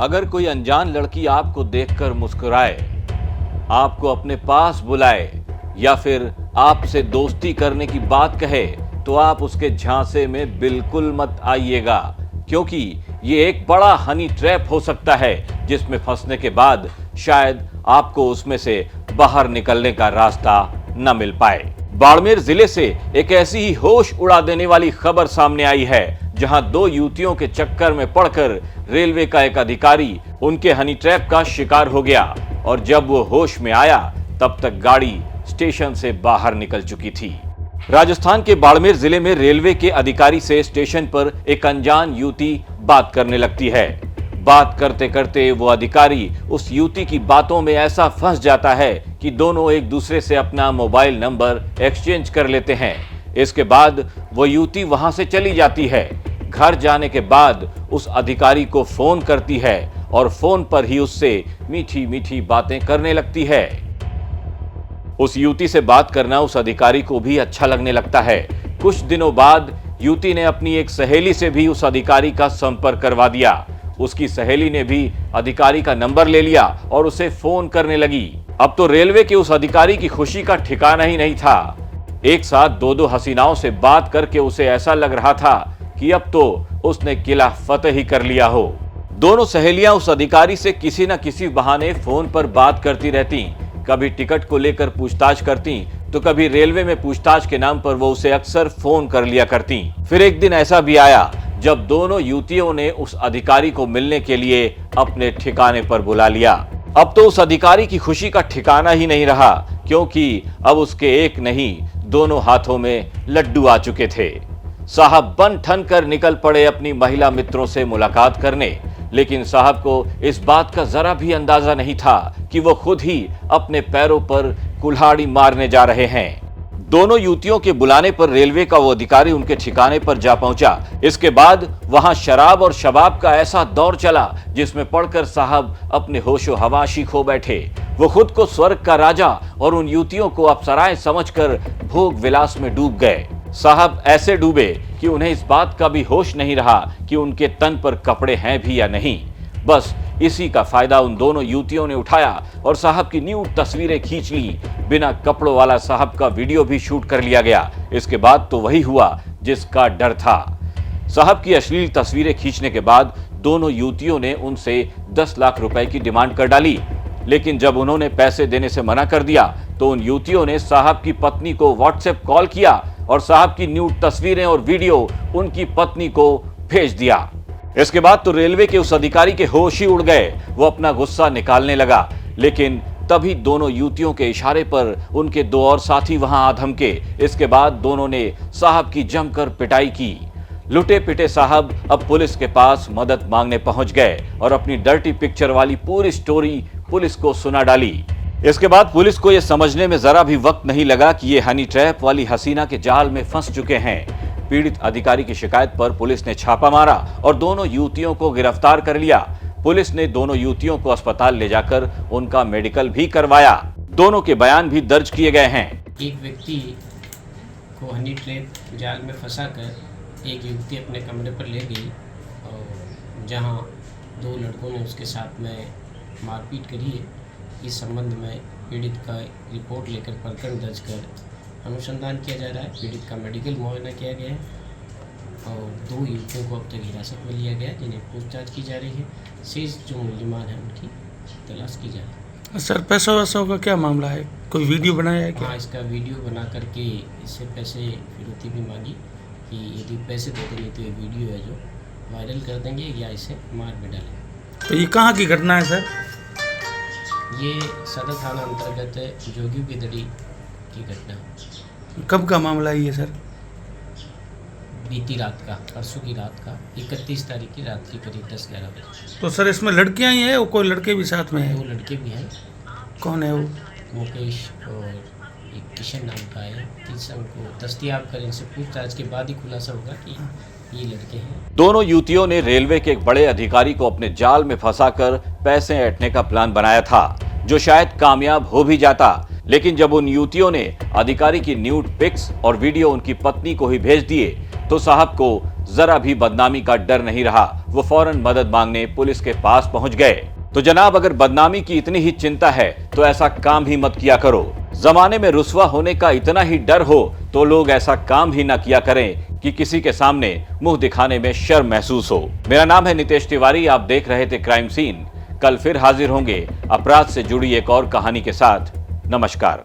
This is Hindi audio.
अगर कोई अनजान लड़की आपको देखकर मुस्कुराए, आपको अपने पास बुलाए या फिर आपसे दोस्ती करने की बात कहे, तो आप उसके झांसे में बिल्कुल मत आइएगा, क्योंकि ये एक बड़ा हनी ट्रैप हो सकता है जिसमें फंसने के बाद शायद आपको उसमें से बाहर निकलने का रास्ता न मिल पाए। बाड़मेर जिले से एक ऐसी ही होश उड़ा देने वाली खबर सामने आई है, जहां दो युवतियों के चक्कर में पड़कर रेलवे का एक अधिकारी उनके हनी ट्रैप का शिकार हो गया और जब वो होश में आया तब तक गाड़ी स्टेशन से बाहर निकल चुकी थी। राजस्थान के बाड़मेर जिले में रेलवे के अधिकारी से स्टेशन पर एक अनजान युवती बात करने लगती है। बात करते करते वो अधिकारी उस युवती की बातों में ऐसा फंस जाता है कि दोनों एक दूसरे से अपना मोबाइल नंबर एक्सचेंज कर लेते हैं। इसके बाद वो युवती वहां से चली जाती है। घर जाने के बाद उस अधिकारी को फोन करती है और फोन पर ही उससे मीठी मीठी बातें करने लगती है। उस युवती से बात करना उस अधिकारी को भी अच्छा लगने लगता है। कुछ दिनों बाद युवती ने अपनी एक सहेली से भी उस अधिकारी का संपर्क करवा दिया। उसकी सहेली ने भी अधिकारी का नंबर ले लिया और उसे फोन करने लगी। अब तो रेलवे के उस अधिकारी की खुशी का ठिकाना ही नहीं था। एक साथ दो हसीनाओं से बात करके उसे ऐसा लग रहा था कि अब तो उसने किला फतेह ही कर लिया हो। दोनों सहेलियां उस अधिकारी से किसी न किसी बहाने फोन पर बात करती रहती। कभी टिकट को लेकर पूछताछ करती तो कभी रेलवे में पूछताछ के नाम पर वो उसे अक्सर फोन कर लिया करती। फिर एक दिन ऐसा भी आया जब दोनों युवतियों ने उस अधिकारी को मिलने के लिए अपने ठिकाने पर बुला लिया। अब तो उस अधिकारी की खुशी का ठिकाना ही नहीं रहा, क्योंकि अब उसके एक नहीं दोनों हाथों में लड्डू आ चुके थे। साहब बन ठन कर निकल पड़े अपनी महिला मित्रों से मुलाकात करने, लेकिन साहब को इस बात का जरा भी अंदाजा नहीं था कि वो खुद ही अपने पैरों पर कुल्हाड़ी मारने जा रहे हैं। दोनों युवतियों के बुलाने पर रेलवे का वो अधिकारी उनके ठिकाने पर जा पहुंचा। इसके बाद वहां शराब और शबाब का ऐसा दौर चला जिसमें पड़कर साहब अपने होशो हवाशी खो बैठे। वो खुद को स्वर्ग का राजा और उन युवतियों को अप्सराएं समझकर भोग विलास में डूब गए। साहब ऐसे डूबे कि उन्हें इस बात का भी होश नहीं रहा कि उनके तन पर कपड़े हैं भी या नहीं। बस इसी का फायदा उन दोनों युवतियों ने उठाया और साहब की न्यूड तस्वीरें खींच ली। बिना कपड़ों वाला साहब का वीडियो भी शूट कर लिया गया। इसके बाद तो वही हुआ जिसका डर था। साहब की अश्लील तस्वीरें खींचने के बाद दोनों युवतियों ने उनसे 10 लाख रुपए की डिमांड कर डाली, लेकिन जब उन्होंने पैसे देने से मना कर दिया तो उन युवतियों ने साहब की पत्नी को व्हाट्सएप कॉल किया और साहब की न्यूड तस्वीरें और वीडियो उनकी पत्नी को भेज दिया। इसके बाद तो रेलवे के उस अधिकारी के होश ही उड़ गए। वो अपना गुस्सा निकालने लगा, लेकिन तभी दोनों युवतियों के इशारे पर उनके दो और साथी वहां आ धमके। इसके बाद दोनों ने साहब की जमकर पिटाई की। लुटे पिटे साहब अब पुलिस के पास मदद मांगने पहुंच गए और अपनी डर्टी पिक्चर वाली पूरी स्टोरी पुलिस को सुना डाली। इसके बाद पुलिस को यह समझने में जरा भी वक्त नहीं लगा कि ये हनी ट्रैप वाली हसीना के जाल में फंस चुके हैं। पीड़ित अधिकारी की शिकायत पर पुलिस ने छापा मारा और दोनों युवतियों को गिरफ्तार कर लिया। पुलिस ने दोनों युवतियों को अस्पताल ले जाकर उनका मेडिकल भी करवाया। दोनों के बयान भी दर्ज किए गए हैं। एक व्यक्ति को हनी ट्रैप जाल में फंसाकर एक युवती अपने कमरे पर ले गई और जहां दो लड़कों ने उसके साथ में मारपीट करी है। इस संबंध में पीड़ित का रिपोर्ट लेकर प्रकरण दर्ज कर अनुसंधान किया जा रहा है। पीड़ित का मेडिकल मुआयना किया गया है और दो युवतियों को अब तक हिरासत में लिया गया, जिन्हें पूछताछ की जा रही है। शेष जो मुल्जिमान हैं उनकी तलाश की जा रही है। सर पैसा वैसा का क्या मामला है? कोई वीडियो बनाया है क्या? हाँ, इसका वीडियो बना करके इससे पैसे फिरौती भी मांगी कि यदि पैसे देते नहीं तो ये वीडियो है जो वायरल कर देंगे या इसे मार भी डालेंगे। तो ये कहाँ की घटना है सर? ये सदर थाना अंतर्गत जोगी बिदड़ी की घटना। कब का मामला है ये सर? बीती रात का, परसों की रात का, 31 तारीख की रात की करीब 10-11 बजे। तो सर इसमें लड़कियां ही हैं और कोई लड़के भी साथ में हैं? 2 लड़के भी हैं। कौन है वो? मुकेश और एक किशन नाम का है। तीसरा उनको दस्तयाब कर इनसे पूछताछ के बाद ही खुलासा होगा कि ये लड़के हैं। दोनों युवतियों ने रेलवे के एक बड़े अधिकारी को अपने जाल में फंसाकर पैसे ऐंठने का प्लान बनाया था, जो शायद कामयाब हो भी जाता। लेकिन जब उन युवतियों ने अधिकारी की न्यूड पिक्स और वीडियो उनकी पत्नी को ही भेज दिए तो साहब को जरा भी बदनामी का डर नहीं रहा। वो फौरन मदद मांगने पुलिस के पास पहुंच गए। तो जनाब, अगर बदनामी की इतनी ही चिंता है तो ऐसा काम ही मत किया करो। जमाने में रुस्वा होने का इतना ही डर हो तो लोग ऐसा काम ही ना किया करें कि किसी के सामने मुंह दिखाने में शर्म महसूस हो। मेरा नाम है नितेश तिवारी, आप देख रहे थे क्राइम सीन। कल फिर हाजिर होंगे अपराध से जुड़ी एक और कहानी के साथ। नमस्कार।